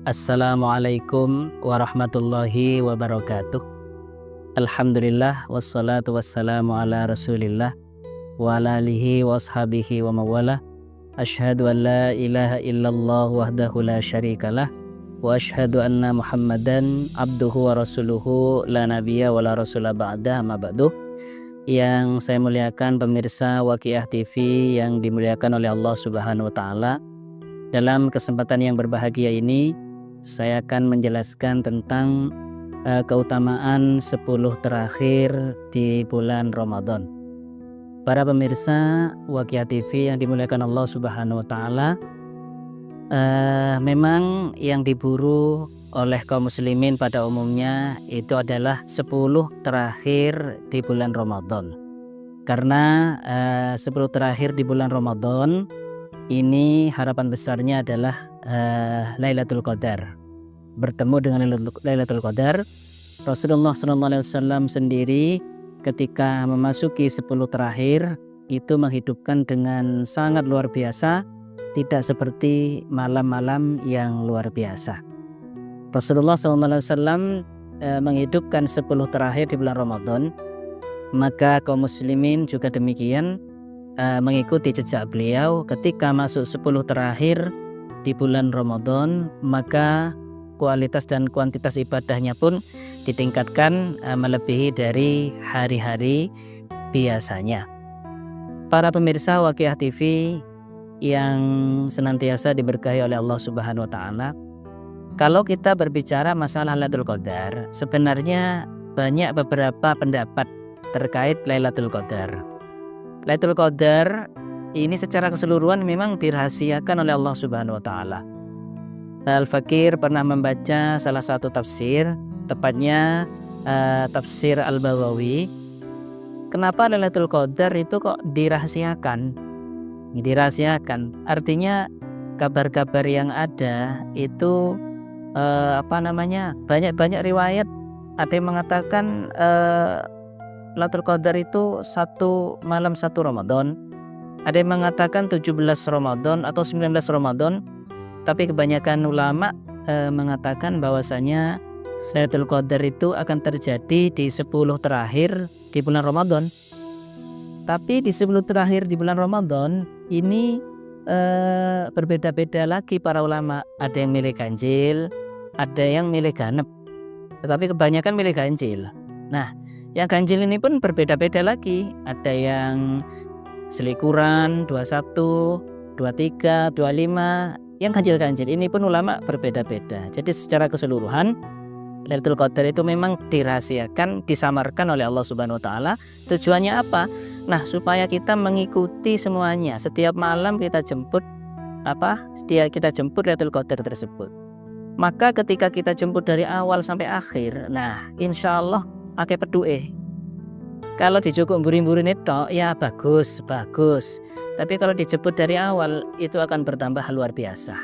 Assalamualaikum warahmatullahi wabarakatuh. Alhamdulillah wassalatu wassalamu ala Rasulillah wa ala alihi wa ashabihi wa mawala. Asyhadu an la ilaha illallah wahdahu la syarikalah wa asyhadu anna Muhammadan abduhu wa rasuluhu la nabiyya wa la rasula ba'da ma ba'du. Yang saya muliakan pemirsa Waqiah TV yang dimuliakan oleh Allah Subhanahu wa taala. Dalam kesempatan yang berbahagia ini saya akan menjelaskan tentang keutamaan 10 terakhir di bulan Ramadan. Para pemirsa Waqiah TV yang dimuliakan Allah Subhanahu wa taala, memang yang diburu oleh kaum muslimin pada umumnya itu adalah 10 terakhir di bulan Ramadan. Karena 10 terakhir di bulan Ramadan ini harapan besarnya adalah Lailatul Qadar. Bertemu dengan Lailatul Qadar, Rasulullah SAW sendiri ketika memasuki 10 terakhir itu menghidupkan dengan sangat luar biasa, tidak seperti malam-malam yang luar biasa. Rasulullah SAW menghidupkan 10 terakhir di bulan Ramadan, maka kaum muslimin juga demikian mengikuti jejak beliau. Ketika masuk 10 terakhir di bulan Ramadan, maka kualitas dan kuantitas ibadahnya pun ditingkatkan melebihi dari hari-hari biasanya. Para pemirsa Waqiah TV yang senantiasa diberkahi oleh Allah Subhanahu wa taala, kalau kita berbicara masalah Lailatul Qadar, sebenarnya banyak beberapa pendapat terkait Lailatul Qadar. Lailatul Qadar ini secara keseluruhan memang dirahasiakan oleh Allah Subhanahu wa taala. Al-Fakir pernah membaca salah satu tafsir, tepatnya tafsir Al-Baghawi. Kenapa Lailatul Qadar itu kok dirahasiakan? Dirahasiakan artinya kabar-kabar yang ada itu banyak riwayat. Ada yang mengatakan Lailatul Qadar itu 1 malam 1 Ramadan. Ada yang mengatakan 17 Ramadan atau 19 Ramadan. Tapi kebanyakan ulama mengatakan bahwasanya Lailatul Qadar itu akan terjadi di 10 terakhir di bulan Ramadan. Tapi di 10 terakhir di bulan Ramadan ini berbeda-beda lagi para ulama. Ada yang milih ganjil, ada yang milih genep. Tetapi kebanyakan milih ganjil. Nah, yang ganjil ini pun berbeda-beda lagi. Ada yang selikuran 21, 23, 25. Yang ganjil-ganjil ini pun ulama berbeda-beda. Jadi secara keseluruhan Lailatul Qadar itu memang dirahasiakan, disamarkan oleh Allah Subhanahu wa taala. Tujuannya apa? Nah, supaya kita mengikuti semuanya. Setiap malam kita jemput Lailatul Qadar tersebut. Maka ketika kita jemput dari awal sampai akhir, nah insya Allah akeh peduke. Kalau dijukuk mburi-mburi netok ya bagus. Tapi kalau dijemput dari awal itu akan bertambah luar biasa.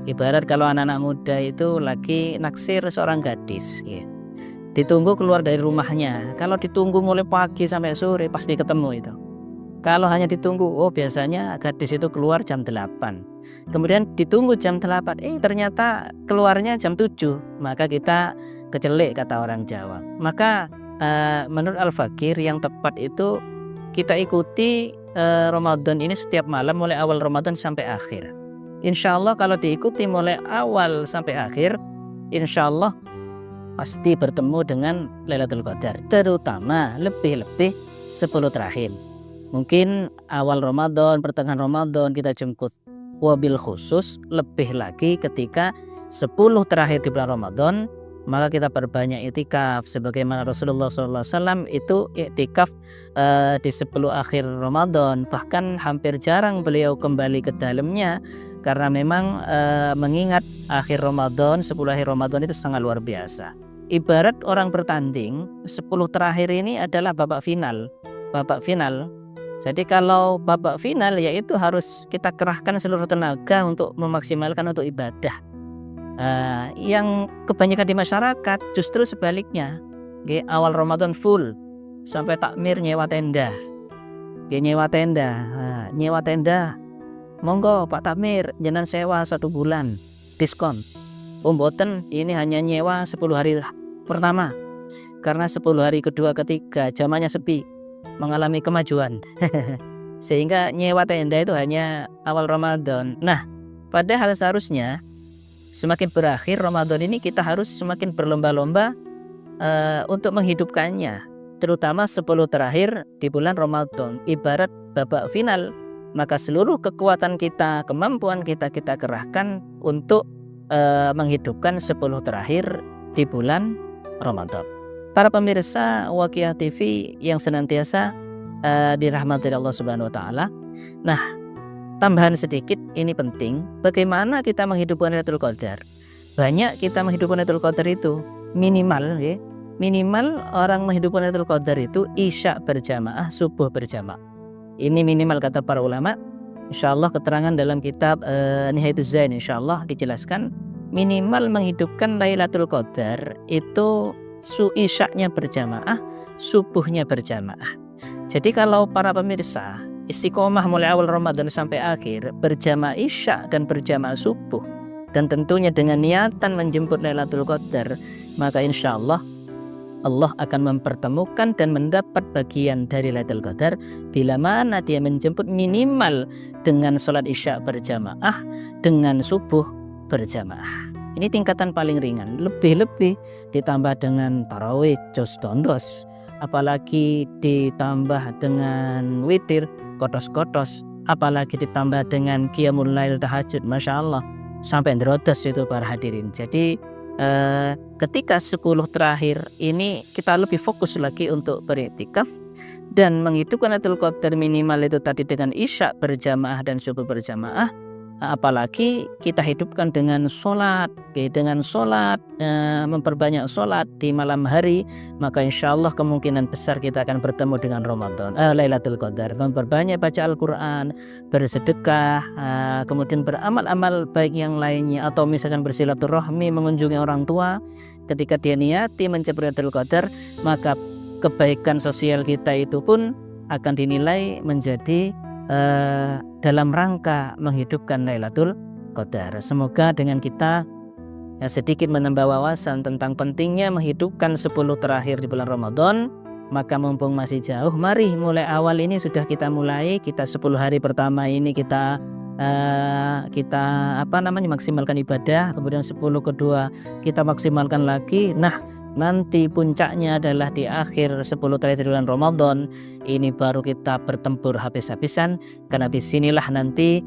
Ibarat kalau anak-anak muda itu lagi naksir seorang gadis, ya. Ditunggu keluar dari rumahnya. Kalau ditunggu mulai pagi sampai sore pasti ketemu itu. Kalau hanya ditunggu, biasanya gadis itu keluar jam 8. Kemudian ditunggu jam 8, ternyata keluarnya jam 7. Maka kita kecelik kata orang Jawa. Maka menurut Al-Fakir yang tepat itu kita ikuti Ramadan ini setiap malam mulai awal Ramadan sampai akhir. Insya Allah kalau diikuti mulai awal sampai akhir, insya Allah pasti bertemu dengan Lailatul Qadar. Terutama lebih-lebih 10 terakhir. Mungkin awal Ramadan, pertengahan Ramadan kita jemput. Wabil khusus lebih lagi ketika 10 terakhir di bulan Ramadan, maka kita perbanyak iktikaf sebagaimana Rasulullah SAW itu iktikaf di 10 akhir Ramadan. Bahkan hampir jarang beliau kembali ke dalamnya karena memang mengingat akhir Ramadan, 10 akhir Ramadan itu sangat luar biasa. Ibarat orang bertanding, 10 terakhir ini adalah babak final. Jadi kalau babak final yaitu harus kita kerahkan seluruh tenaga untuk memaksimalkan untuk ibadah. Yang kebanyakan di masyarakat justru sebaliknya. Awal Ramadan full sampai takmir nyewa tenda. Nyewa tenda. Monggo Pak Takmir jenengan sewa 1 bulan diskon. Mboten, ini hanya nyewa 10 hari pertama. Karena 10 hari kedua ketiga zamannya sepi, mengalami kemajuan. Sehingga nyewa tenda itu hanya awal Ramadan. Nah, padahal seharusnya semakin berakhir Ramadan ini kita harus semakin berlomba-lomba untuk menghidupkannya, terutama 10 terakhir di bulan Ramadan. Ibarat babak final, maka seluruh kekuatan kita, kemampuan kita kerahkan untuk menghidupkan 10 terakhir di bulan Ramadan. Para pemirsa Waqiah TV yang senantiasa dirahmati Allah Subhanahu wa taala. Nah, tambahan sedikit ini penting, bagaimana kita menghidupkan Lailatul Qadar. Banyak kita menghidupkan Lailatul Qadar itu minimal ya. Minimal orang menghidupkan Lailatul Qadar itu isya berjamaah, subuh berjamaah. Ini minimal kata para ulama. Insyaallah keterangan dalam kitab Nihayatuz Zain insyaallah dijelaskan minimal menghidupkan Lailatul Qadar itu isyaknya berjamaah, subuhnya berjamaah. Jadi kalau para pemirsa istiqomah mulai awal Ramadan sampai akhir berjamaah isya dan berjamaah subuh, dan tentunya dengan niatan menjemput Lailatul Qadar, maka insya Allah Allah akan mempertemukan dan mendapat bagian dari Lailatul Qadar bila mana dia menjemput minimal dengan sholat isya berjamaah, dengan subuh berjamaah. Ini tingkatan paling ringan. Lebih-lebih ditambah dengan tarawih jos dondos, apalagi ditambah dengan witir kotos-kotos, apalagi ditambah dengan qiyamul lail tahajud, masya Allah sampai ndrodos itu para hadirin. Jadi ketika 10 terakhir ini kita lebih fokus lagi untuk beriktikaf dan menghidupkan Lailatul Qadar minimal itu tadi dengan isya berjamaah dan subuh berjamaah. Apalagi kita hidupkan dengan sholat, memperbanyak sholat di malam hari, maka insya Allah kemungkinan besar kita akan bertemu dengan Ramadan, Lailatul Qadar. Memperbanyak baca Al-Quran, bersedekah, kemudian beramal-amal baik yang lainnya, atau misalkan bersilaturahmi, mengunjungi orang tua. Ketika dia niati mencapai Lailatul Qadar, maka kebaikan sosial kita itu pun akan dinilai menjadi dalam rangka menghidupkan Lailatul Qadar. Semoga dengan kita sedikit menambah wawasan tentang pentingnya menghidupkan 10 terakhir di bulan Ramadan, maka mumpung masih jauh, mari mulai awal ini sudah kita mulai. Kita 10 hari pertama ini kita maksimalkan ibadah, kemudian 10 kedua kita maksimalkan lagi. Nah, nanti puncaknya adalah di akhir 10 terakhir bulan Ramadan. Ini baru kita bertempur habis-habisan, karena disinilah nanti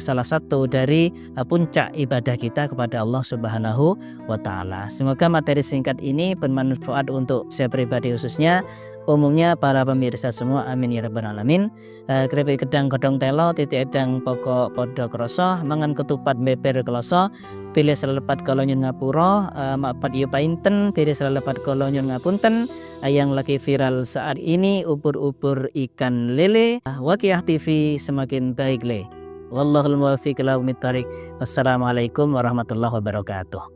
salah satu dari puncak ibadah kita kepada Allah Subhanahu wa taala. Semoga materi singkat ini bermanfaat untuk saya pribadi khususnya, umumnya para pemirsa semua, amin ya rabbal alamin. Krepek gedang godhong telo, titik edang pokok podo kroso, mangan ketupat beber kloso, pilih selepat kalau nyun ngapura, mapat yu painten, pilih selepat kalau nyun ngapunten. Yang lagi viral saat ini ubur-ubur ikan lele. Waqiah TV semakin baik le. Wallahul muwaffiq ila aqwamit thoriq. Wassalamualaikum warahmatullahi wabarakatuh.